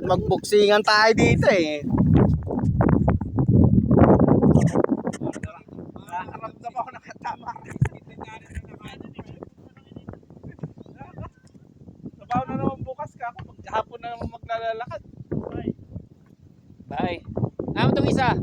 Magbuksingan tayo dito eh. Nakaramdam ako nakatama. Sabaw na naman bukas ka kapag hapon na naman maglalakad. Bye. Ano itong isa?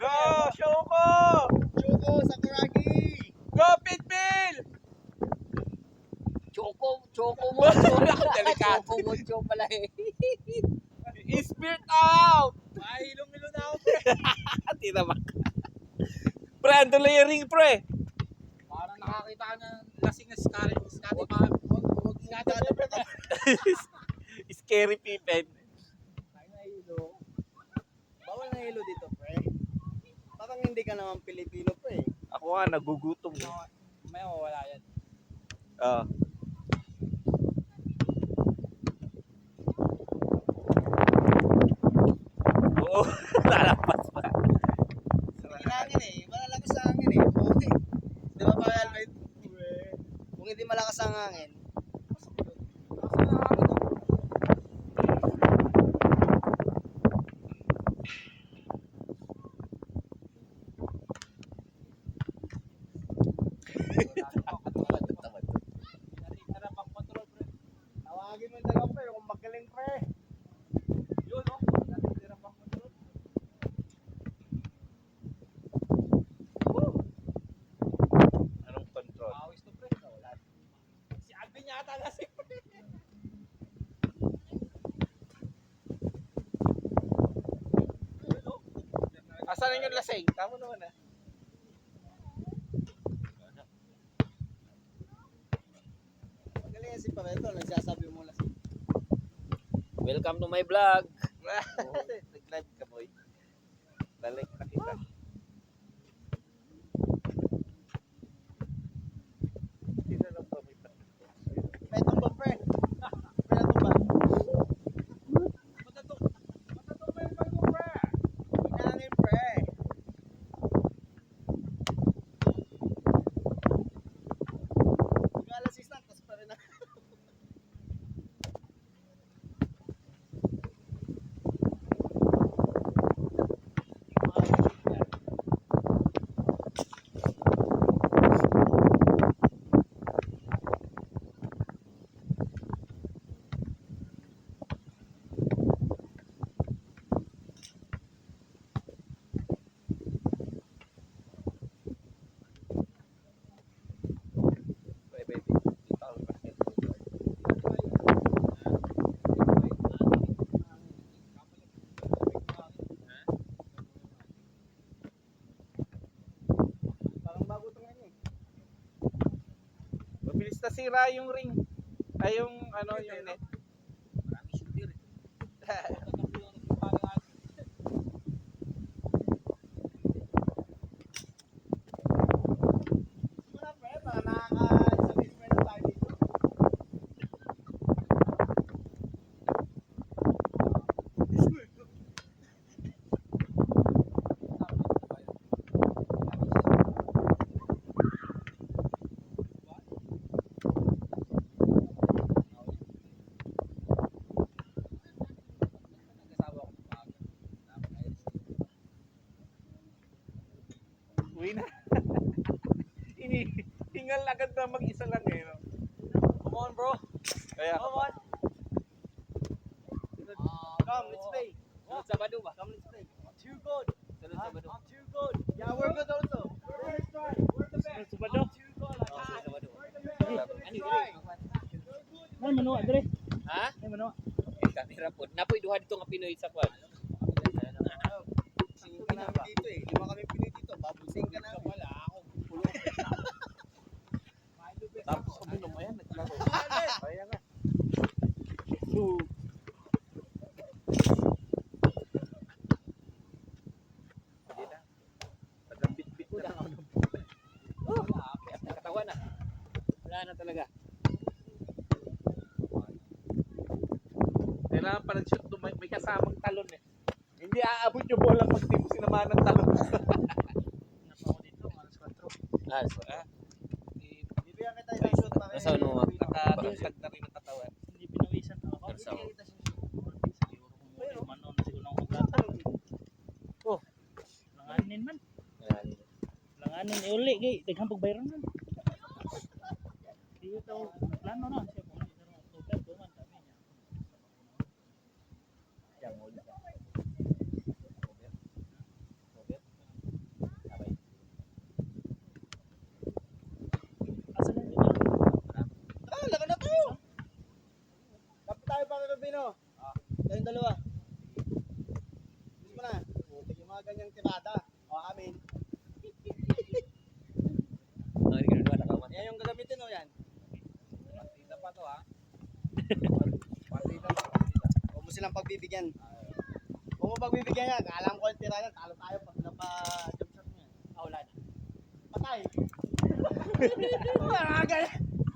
Go, Shoko! Choco, Sakuragi! Go, Pitbil! Choco mo. Delikado. Choco mo, choco pala eh. Spirit out! Mahilong-ilo na ako. Tinamak. Pre, ando layering, pre. Parang nakakita ka ng lasing na Scotty pa. Huwag mo dadapat. Scary people. Bawal na hilo dito, pre. Parang hindi ka naman Pilipino, pre. Ako nga, nagugutom. May mawala yan. Ah. Oo, lalapas pa. Hangin eh. Malalakas sa hangin eh. Okay. Di ba pa helmet? Kung hindi malakas ang hangin. Tawagin mo yung dalawang pre kung magaling pre. Yun, no? Natitira pang control. Anong control? Awis to pre. Wala. Si Alvin yata lasing. Asan yung lasing? Tama naman ah. Magaling yan si Pareto. Nagsasabi mo lang. Welcome to my vlog. Nag-live ka, boy. Balik na kita. Sino lang ba may Petong ba pre? Petong ba? Matatong ba yung bago, pre? Hinangin pre. Mag-alas assistant, tas pa rin na. Parang bago ito ngayon eh. Mabilis na sira yung ring. Ay, yung ano, yung net. Marami shooter eh. Simula pre, para nakaka-isang pre na tayo dito. Uwi na. Hingal agad na mag-isa lang eh. No? Come on bro. Kaya, Come on. Come, let's play. Sunod sa Badu ba? Come, let's play. Too good. Sunod sa Badu. I'm too good. Yeah, we're good also. We're the best. sa Bado. I'm too good. Like, Sunod sa Badu. Let's try. Ay, manuwa, dire. Ha? Ay, manuwa. Kamera po. Napoy duha dito nga Pinoy sa kwan. Sing ka namin dito eh. Lima kami Pinoy dito. Babusing ka namin. Wala ako. Tapos kami naman naglaro. Kaya nga. So, hindi na. Tagang-bit-bit na lang ako ng Katawan na. Wala na talaga. kailangan pa ng shoot to may kasamang talon eh. Hindi aabot yung bola pag di mo sinamahan ng talon. Ah, so, Asa no, nakatagtag na rin ang katawan. Hindi pinawisan. Persaw. Siguro kung muli man noon siguro nang maglata. Oh. Langanin man. Langanin iuli kay daghang pagbayran man. Iyo to plano na siya kung hindi na October duman kami niya. Yang ulit. Asa na niya? Ah, laban na tayo. Kapit tayo pa kagabi, no? Kayong dalawa. Gusto mo na? Putik yung mga ganyang tirada. O, amin. Ay, ganun wala ka man. Yan yung gagamitin, no? Yan. Partida pa to ha. Huwag mo silang pagbibigyan. Huwag mo pagbibigyan yan. Alam ko yung tirada. Talo tayo pag napa-jump shot mo yan. Wala na. Patay. Wala ka.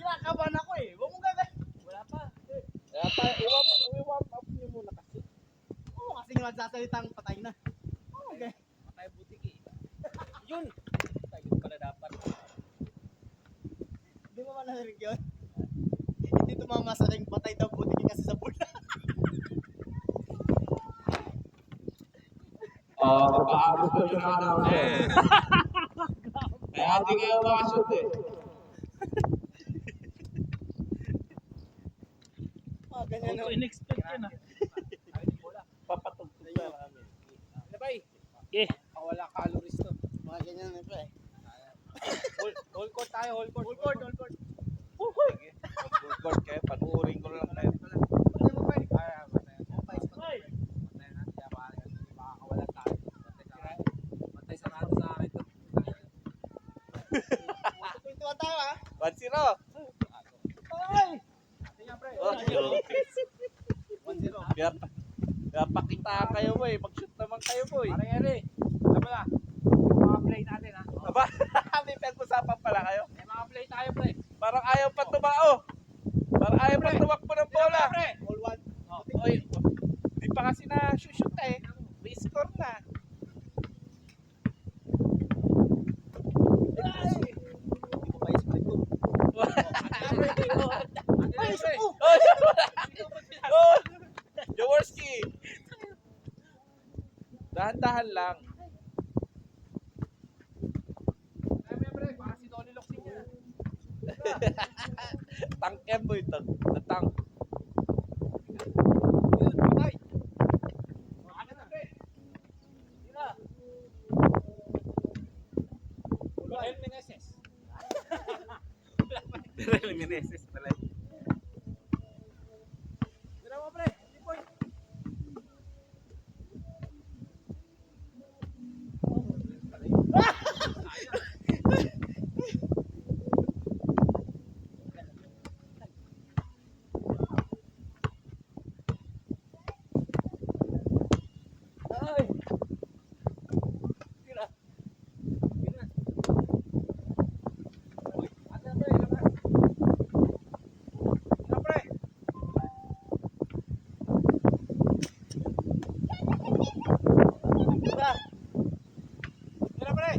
Kinakabahan ako eh. Huwag mo gagawin. Wala pa. Kaya pa, i-warm up niyo muna kasi. Oo, kasi nga sasalitang patay na. Okay. Patay butik eh. Yun! Tayo pala dapat. Hindi mo man narinig yun? Hindi tumama sa ring patay daw putik kasi sa bola. Paano ko yung araw eh. Kaya hindi kayo makashoot eh. Ganyan Ito no. in-expect yun ah. Papatugtog na namin. Ano ba eh? Okay. Wala calories to. Mga ganyan na ito eh. Whole court tayo, whole court. Full court, full court. Sige. Mag-record kayo. Panuorin ko lang kayo. Patay mo pa eh. Ay, patay na. Patay, patay. Patay na. Kaya makakawalan tayo. Patay sa nato sa akin to. 21 tayo ah. 1-0. Ay! Tingnan pre. Oh, 1-0. Kaya pakita kayo boy. Mag-shoot naman kayo boy. Parang eri. Alam mo na. Mga play natin ha. Aba, may pag-usapan pala kayo. May mga play tayo pre. Parang ayaw pa tumao. Parang ayaw pa tumakbo ng bola. Pre. All one. Oy, di pa kasi na shoot eh. May score na. Hindi ko pa isip ko. Ay, pre. Oh! Oh! Jaworski! Dahan-dahan lang. Ay, pre. Baka si Tony Locsin niya. Tank M boy ito. Tank. Yun, patay. Ano na pre? Tira. Rahel Meneses. Meneses pala. Tira mo pre. 3 point. Ay! Tira. Tira. Uy, ano pre? Lakas. Tira pre. Diba? Tira pre.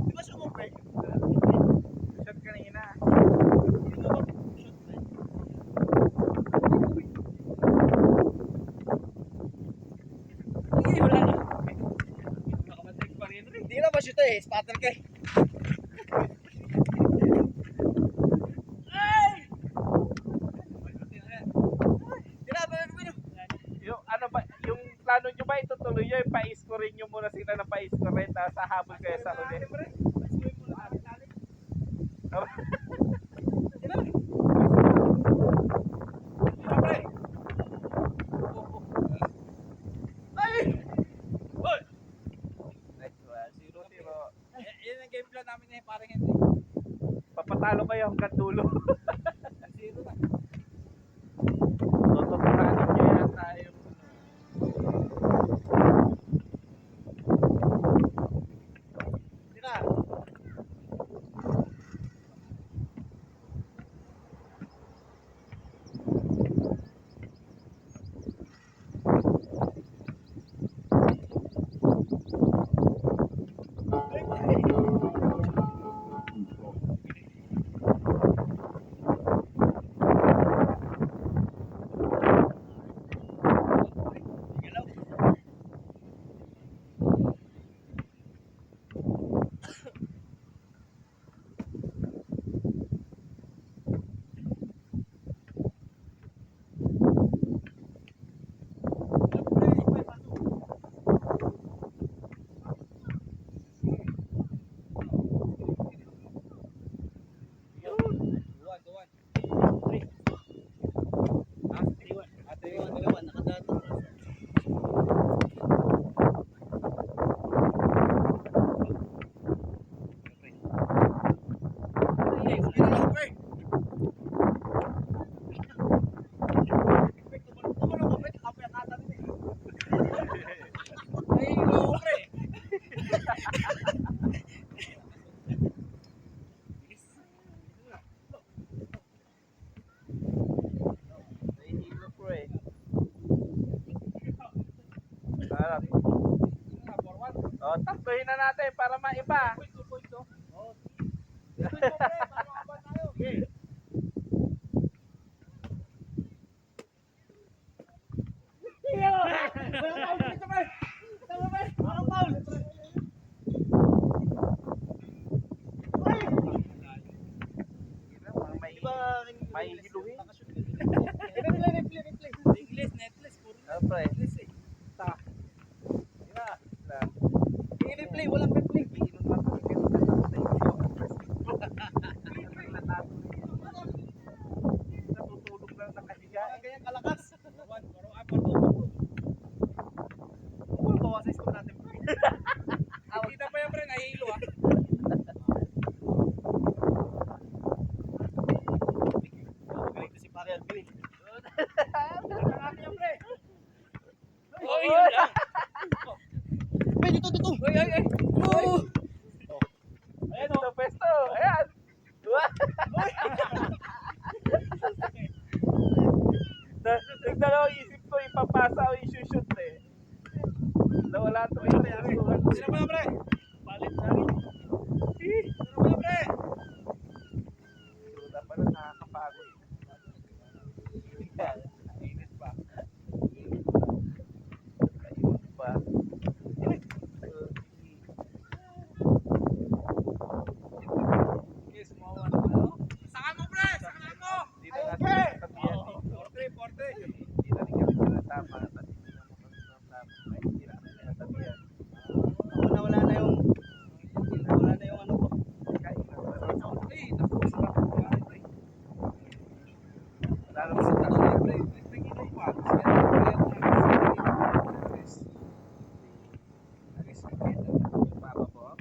Di ba sumupre? Shot kanina. Hindi, wala na. Hindi na ba shoot eh. Spatter ka eh. Ay! Tira, bino. Yung ano ba, yung plano nyo ba itutuloy nyo, pa-scorein nyo muna sila ng pa-scorein tapos hahabol kayo sa huli. Next one, 0-0. Yan ang game plan namin eh, parang Henry. Papatalo kayo hanggang dulo. Zero na. Tututuhanin nyo yata yung Tira. Nahihilo pre. Sarap. Oh, taktuhin na natin para maiba. May hiluhin. English, Netflix, puro Ano pre? Ta. Ina. I-replay, walang replay. Iinom na kami kasi natapos. Natutulog lang nakahiga. Ganyan kalakas. Parto. Ano bawa sa score natin? Kita pa yan, pre, nahihilo ah. Galing to si Pare Alvin. Oh, yun lang. Uy, dito. Oy, oy, oy. Oh! Ayan o. Pesto. Ayan. Nagdalawang isip ko ipapasa o isushoot eh. Nawala ito yung Sino ba na, pre? Palit na rin. Sino ba na, pre? Wala pa na nakakapagod. Init pa. Ayun pa. Yes, mawa na ano? Saan mo, pre? Saan mo? Hindi na natin sabihan dito. Porte. Hindi na rin kami sinasama. At hindi na mo kami sinasama. Ay, hindi na kami sinasabihan. Nawala na yung ano ko. Kain na. Ay, naku, sarap ko. Lalo Sa sa tanong, pre. Nagpagino pa. Papa po.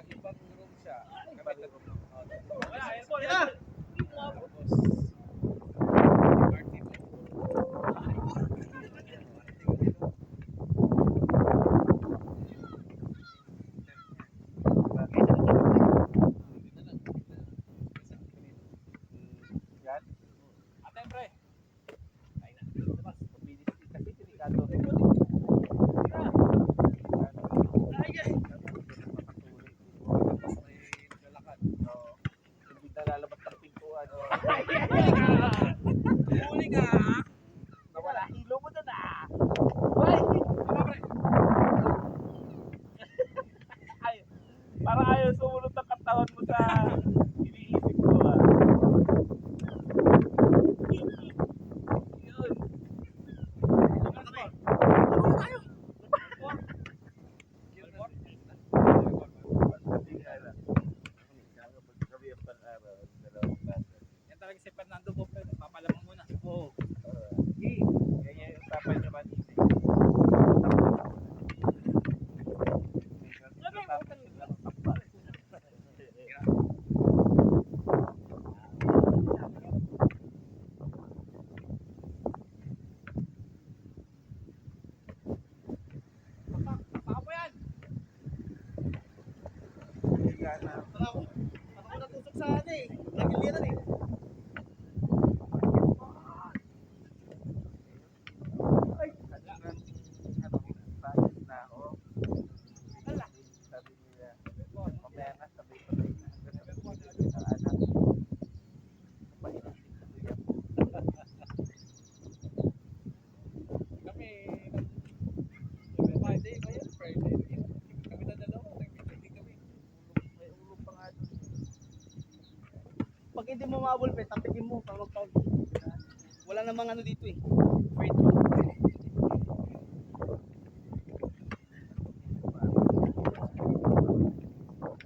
Ibang room siya. Yan. Ate, pre. Mabilis din kasi delikado rin. Tapos may lalakad. Hindi na lalabas ng pintuan. Huli ka. Nawala hilo mo doon ah. Ay, para ayaw sumunod ang katawan mo sa iniisip ko ah. Yun. Yan talaga si Fernando po, pre. Papalamang muna. Oo. Ganyan yung usapan nyo kanina. Saka po yan. Ako natusok sa ano eh. Nagiliran eh. Kami, Friday ba yan? Friday. Kami na dalawa. Nagpipili kami. Pag hindi mo mabul, tapikin mo para mag-foul. Wala namang ano dito eh. Free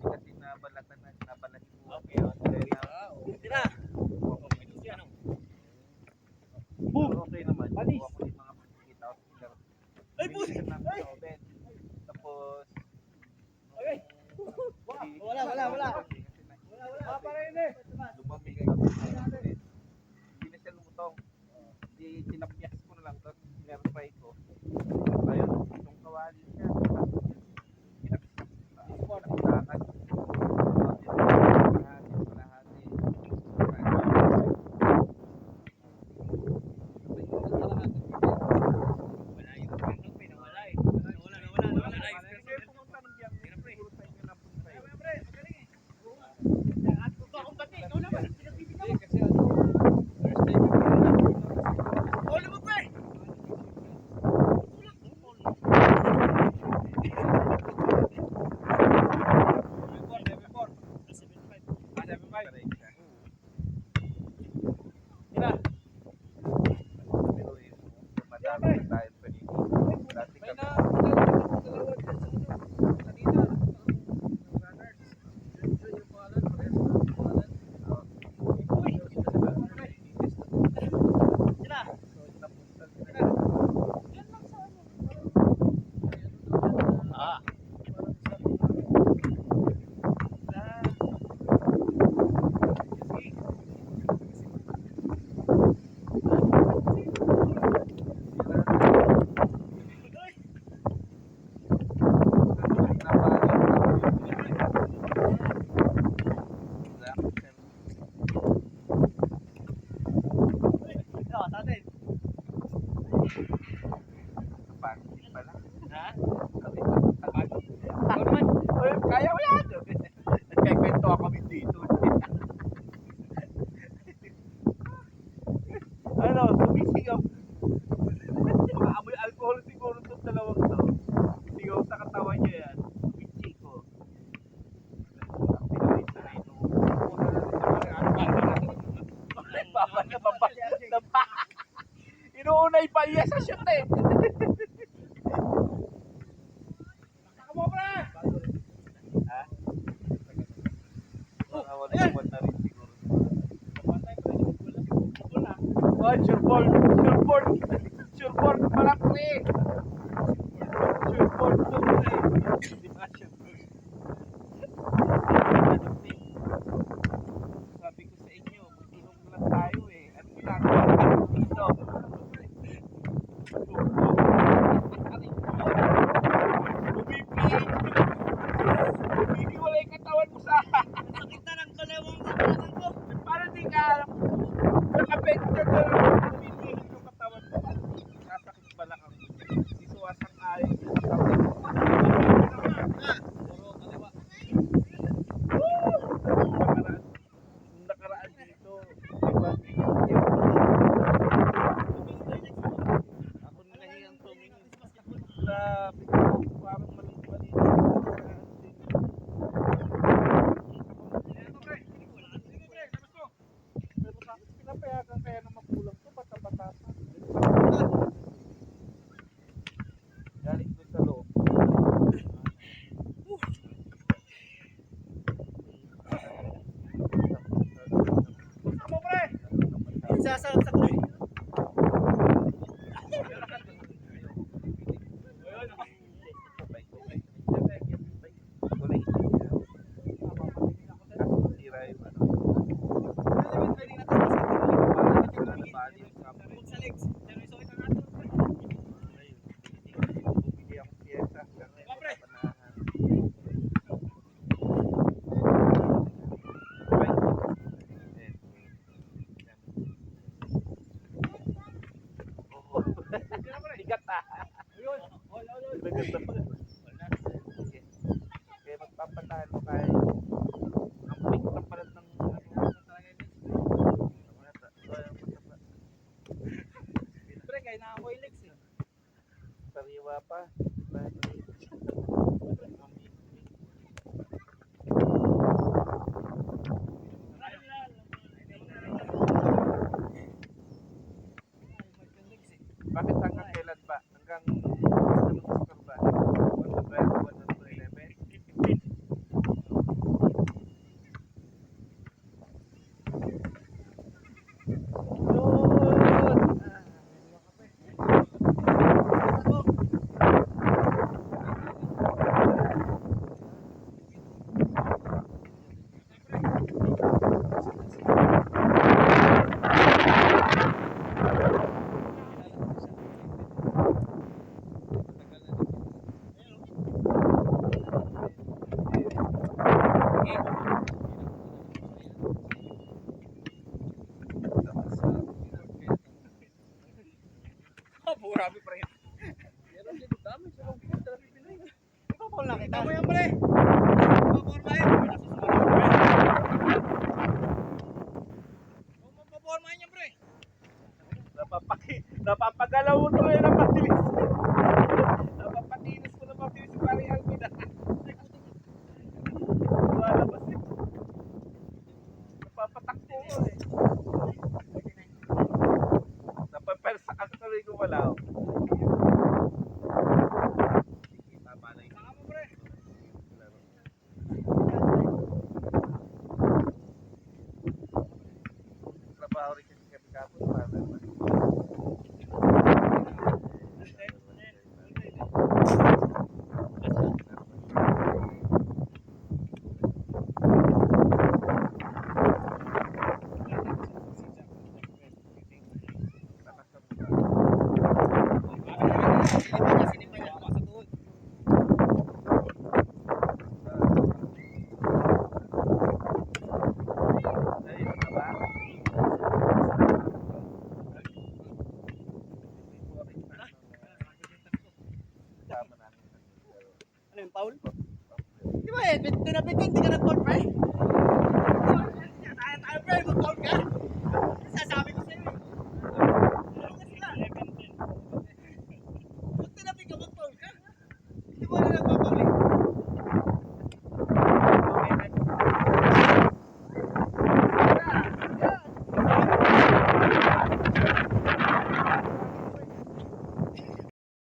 Kasi nabalatan na nabalatan mo. Okay, kasi ano, Thursday yung Huli mo pre! may na dalawa dyan sa ano, kanina. Runners. Yun yung pangalan, parehas na pangalan. Ah. Ito, sa atin. Kaya mo yan. Nagkikwento ako kami dito. Ano, sumisigaw. Makaamoy alcohol siguro itong dalawang to. Sigaw sa katawan niya yan. Pichi ko. Inuunay pa iya sa shoot eh. Ako pre! Ha? Wala na rin siguro. Oh, sureball! Sureball! Sureball pala pre! Sureball to pre! Di ba sureball? Sabi ko sa inyo, mag-inom lang tayo eh. Ano ginagawa tayo dito? Bumihiwalay katawan mo sa Sakit na ng kalawang katawan ko. para di ka nakapekto na bumibihis yung katawan mo. Sasakit pala kang sisuwasang ayon yung katawan mo. Nakaraan dito, diba? Ako na lang yung tumingin. Grabe ko, parang mali-mali. Pero bakit pinapayagan kaya na magulang to? Bata-bata pa. Galing doon sa loob. Gusto mo pre? Sasaksak ko eh. Sa legs. Pero isokit ang ato. Bigat ah. Kaya magpapatalo kayo. Ang pink na pala ng Pre, kaya na ako yung legs eh. sariwa pa. Bakit hanggang kailan ba? Hanggang anong score ba? 112, 111? Grabe pre. Meron din dami sa mga pinag na bibili. Ipapol na kita. Tama yan pre. Ipapol ba yun? Napapersa ka tuloy ko wala. Tama na yun. Saka mo, pre. Trabaho rin kasi kami kapon para Ano yung foul? Di ba eh, tinapitin, di ka nag-foul, pre? Tayo, pre, mag-foul ka.